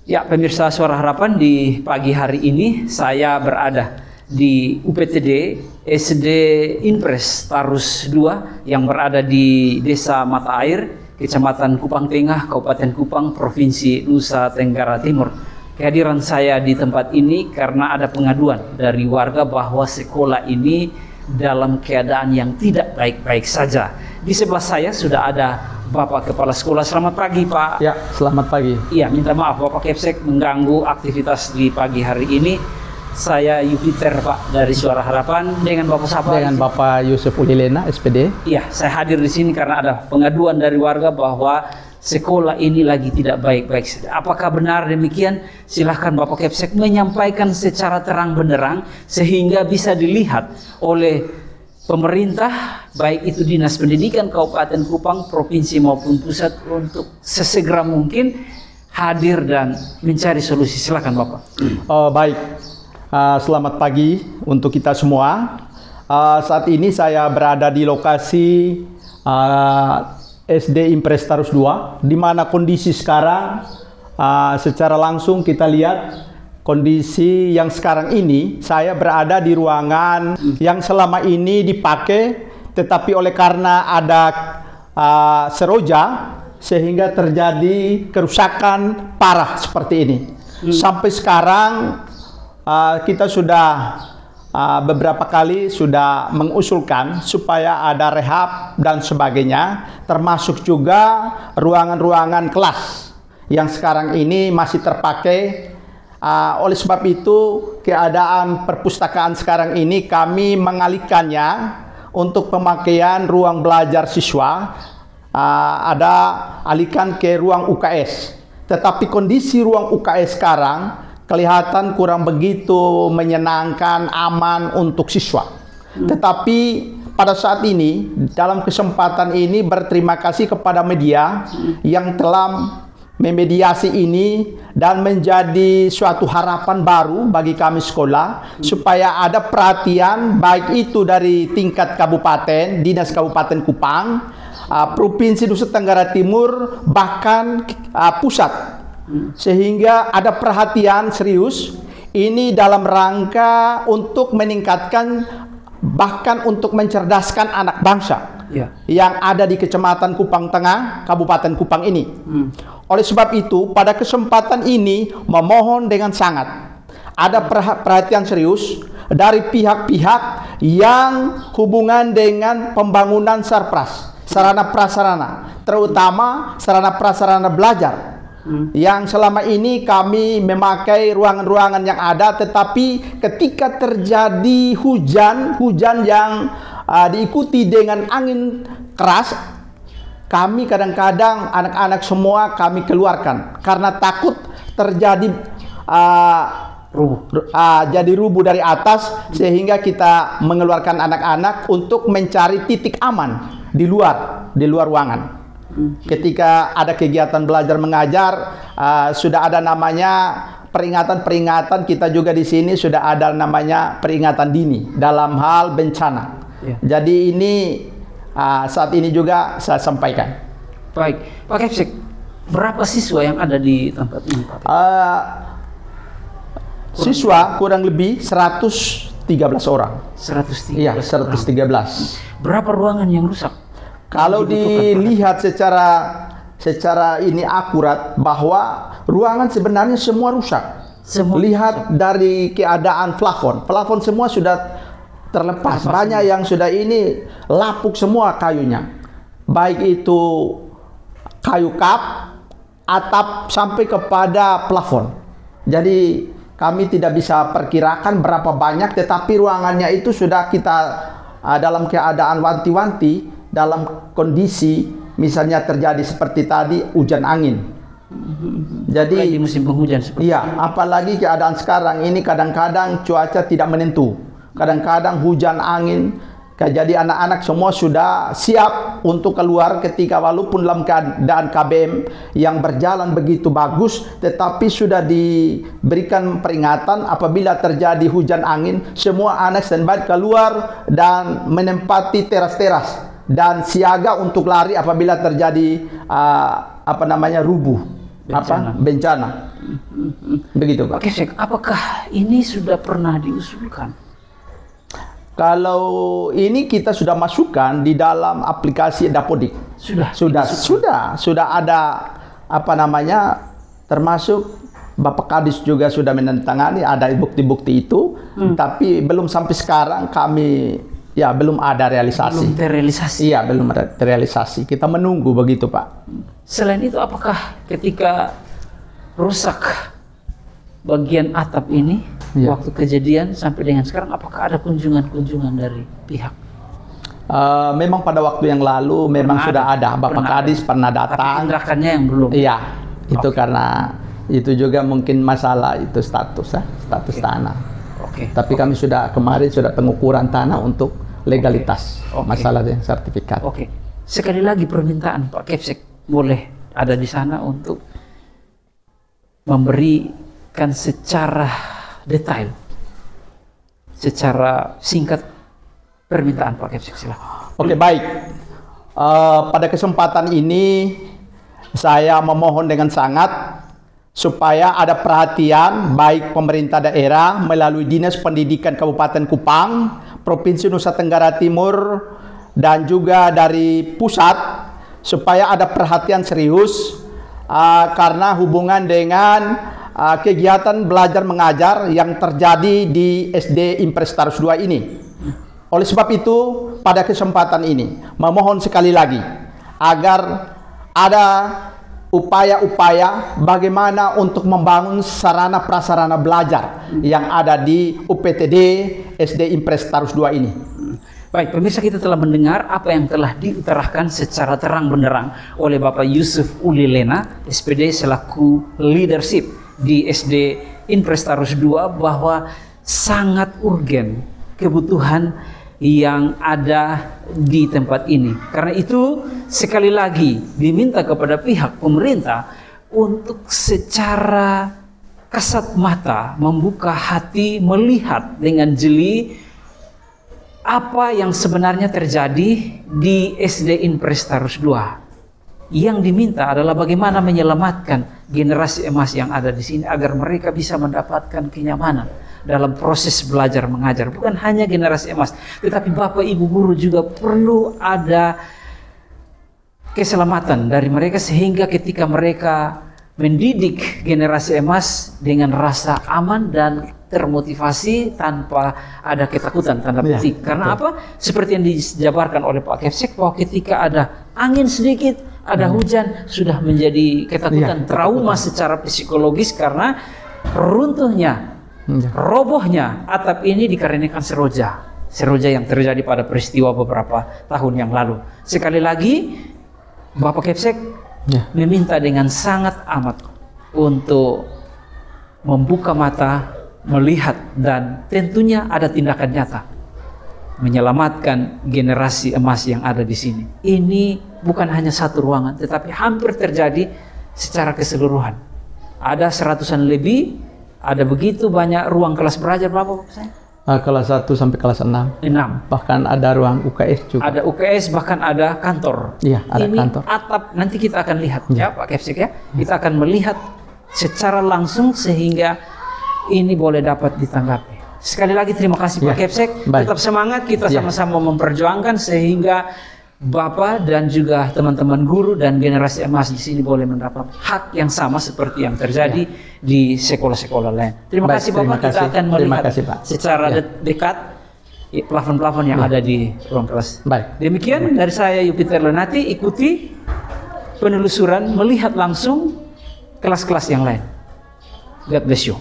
Ya, pemirsa Suara Harapan, di pagi hari ini saya berada di UPTD SD Impres Tarus II yang berada di Desa Mata Air, Kecamatan Kupang Tengah, Kabupaten Kupang, Provinsi Nusa Tenggara Timur. Kehadiran saya di tempat ini karena ada pengaduan dari warga bahwa sekolah ini dalam keadaan yang tidak baik-baik saja. Di sebelah saya sudah ada Bapak Kepala Sekolah. Selamat pagi, Pak. Ya, selamat pagi. Iya, minta maaf Bapak Kepsek mengganggu aktivitas di pagi hari ini. Saya Yupiter, Pak, dari Suara Harapan. Dengan Bapak siapa? Dengan Bapak Yusuf Ulilena, SPD. Iya, saya hadir di sini karena ada pengaduan dari warga bahwa sekolah ini lagi tidak baik-baik saja. Apakah benar demikian? Silahkan Bapak Kepsek menyampaikan secara terang benderang sehingga bisa dilihat oleh pemerintah, baik itu Dinas Pendidikan Kabupaten Kupang, Provinsi maupun pusat, untuk sesegera mungkin hadir dan mencari solusi. Silakan Bapak. Baik, selamat pagi untuk kita semua. Saat ini saya berada di lokasi SD Impres Tarus II, di mana kondisi sekarang secara langsung kita lihat. Kondisi yang sekarang ini, saya berada di ruangan yang selama ini dipakai, tetapi oleh karena ada seroja, sehingga terjadi kerusakan parah seperti ini. Sampai sekarang kita sudah beberapa kali sudah mengusulkan supaya ada rehab dan sebagainya, termasuk juga ruangan-ruangan kelas yang sekarang ini masih terpakai. Oleh sebab itu, keadaan perpustakaan sekarang ini kami mengalihkannya untuk pemakaian ruang belajar siswa, ada alihkan ke ruang UKS. Tetapi kondisi ruang UKS sekarang kelihatan kurang begitu menyenangkan, aman untuk siswa. Tetapi pada saat ini, dalam kesempatan ini berterima kasih kepada media yang telah memediasi ini dan menjadi suatu harapan baru bagi kami sekolah, supaya ada perhatian baik itu dari tingkat kabupaten, Dinas Kabupaten Kupang, Provinsi Nusa Tenggara Timur, bahkan pusat, sehingga ada perhatian serius ini dalam rangka untuk meningkatkan, bahkan untuk mencerdaskan anak bangsa yang ada di Kecamatan Kupang Tengah, Kabupaten Kupang ini. Oleh sebab itu, pada kesempatan ini memohon dengan sangat ada perhatian serius dari pihak-pihak yang hubungan dengan pembangunan sarpras, sarana prasarana, terutama sarana prasarana belajar. Yang selama ini kami memakai ruangan-ruangan yang ada, tetapi ketika terjadi hujan yang diikuti dengan angin keras, kami kadang-kadang anak-anak semua kami keluarkan karena takut terjadi rubuh dari atas, sehingga kita mengeluarkan anak-anak untuk mencari titik aman di luar ruangan. Ketika ada kegiatan belajar mengajar, sudah ada namanya peringatan-peringatan. Kita juga di sini sudah ada namanya peringatan dini dalam hal bencana. Jadi ini saat ini juga saya sampaikan. Baik, Pak Kepsek, berapa siswa yang ada di tempat ini, Pak? Siswa kurang lebih 113 orang. 113. Iya, 113. Berapa ruangan yang rusak? Kalau dilihat secara ini akurat, bahwa ruangan sebenarnya semua rusak. Lihat dari keadaan plafon semua sudah terlepas. Banyak yang sudah ini lapuk semua kayunya, baik itu kayu kap, atap, sampai kepada plafon. Jadi kami tidak bisa perkirakan berapa banyak, tetapi ruangannya itu sudah kita dalam keadaan wanti-wanti, dalam kondisi misalnya terjadi seperti tadi hujan angin. Jadi di musim penghujan seperti iya, apalagi keadaan sekarang ini kadang-kadang cuaca tidak menentu, kadang-kadang hujan angin. Jadi anak-anak semua sudah siap untuk keluar ketika walaupun dalam keadaan KBM yang berjalan begitu bagus, tetapi sudah diberikan peringatan apabila terjadi hujan angin, semua anak standby keluar dan menempati teras-teras dan siaga untuk lari apabila terjadi bencana. Begitu Pak. Oke, Sek, apakah ini sudah pernah diusulkan? Kalau ini kita sudah masukkan di dalam aplikasi Dapodik. Sudah ada apa namanya, termasuk Bapak Kadis juga sudah menandatangani, ada bukti-bukti itu, tapi belum sampai sekarang kami belum ada realisasi. Belum terrealisasi. Iya, belum ada terrealisasi. Kita menunggu begitu Pak. Selain itu, apakah ketika rusak bagian atap ini, waktu kejadian sampai dengan sekarang, apakah ada kunjungan-kunjungan dari pihak? Memang pada waktu yang lalu memang sudah ada. Bapak Kadis pernah datang. Tapi tindakannya yang belum. Iya, itu karena itu juga mungkin masalah itu status tanah. Tapi kami kemarin sudah pengukuran tanah untuk legalitas masalah yang sertifikat. Sekali lagi permintaan Pak Kepsek boleh ada di sana untuk memberikan secara detail, secara singkat permintaan Pak Kepsek, silakan. Oke, baik. Pada kesempatan ini saya memohon dengan sangat supaya ada perhatian baik pemerintah daerah melalui Dinas Pendidikan Kabupaten Kupang, Provinsi Nusa Tenggara Timur, dan juga dari pusat, supaya ada perhatian serius karena hubungan dengan kegiatan belajar mengajar yang terjadi di SD Impres Tarus II ini. Oleh sebab itu, pada kesempatan ini memohon sekali lagi agar ada upaya-upaya bagaimana untuk membangun sarana prasarana belajar yang ada di UPTD SD Impres Tarus II ini. Baik, pemirsa, kita telah mendengar apa yang telah diutarakan secara terang benderang oleh Bapak Yusuf Ulilena, SPD selaku leadership di SD Impres Tarus II, bahwa sangat urgen kebutuhan yang ada di tempat ini. Karena itu sekali lagi diminta kepada pihak pemerintah untuk secara kasat mata membuka hati, melihat dengan jeli apa yang sebenarnya terjadi di SD Impres Tarus II. Yang diminta adalah bagaimana menyelamatkan generasi emas yang ada di sini agar mereka bisa mendapatkan kenyamanan dalam proses belajar mengajar. Bukan hanya generasi emas, tetapi Bapak Ibu guru juga perlu ada keselamatan dari mereka, sehingga ketika mereka mendidik generasi emas dengan rasa aman dan termotivasi tanpa ada ketakutan, tanda petik. Karena apa? Seperti yang dijabarkan oleh Pak Kepsek, bahwa ketika ada angin sedikit, ada hujan, sudah menjadi ketakutan, trauma secara psikologis karena runtuhnya, robohnya atap ini dikarenakan seroja yang terjadi pada peristiwa beberapa tahun yang lalu. Sekali lagi, Bapak Kepsek meminta dengan sangat amat untuk membuka mata, melihat, dan tentunya ada tindakan nyata menyelamatkan generasi emas yang ada di sini. Ini bukan hanya satu ruangan, tetapi hampir terjadi secara keseluruhan. Ada 100-an lebih, ada begitu banyak ruang kelas belajar, Bapak saya. Kelas 1 sampai kelas 6. Bahkan ada ruang UKS juga. Ada UKS, bahkan ada kantor. Iya, ada ini kantor. Atap, nanti kita akan lihat ya Pak Kepsek ya. Kita akan melihat secara langsung sehingga ini boleh dapat ditanggapi. Sekali lagi terima kasih Pak Kepsek. Tetap semangat, kita sama-sama memperjuangkan sehingga Bapak dan juga teman-teman guru dan generasi emas di sini boleh mendapat hak yang sama seperti yang terjadi di sekolah-sekolah lain. Terima kasih Bapak. Kita akan melihat secara dekat plafon-plafon yang ada di ruang kelas. Demikian dari saya Yupiter Lenati, ikuti penelusuran, melihat langsung kelas-kelas yang lain. God bless you.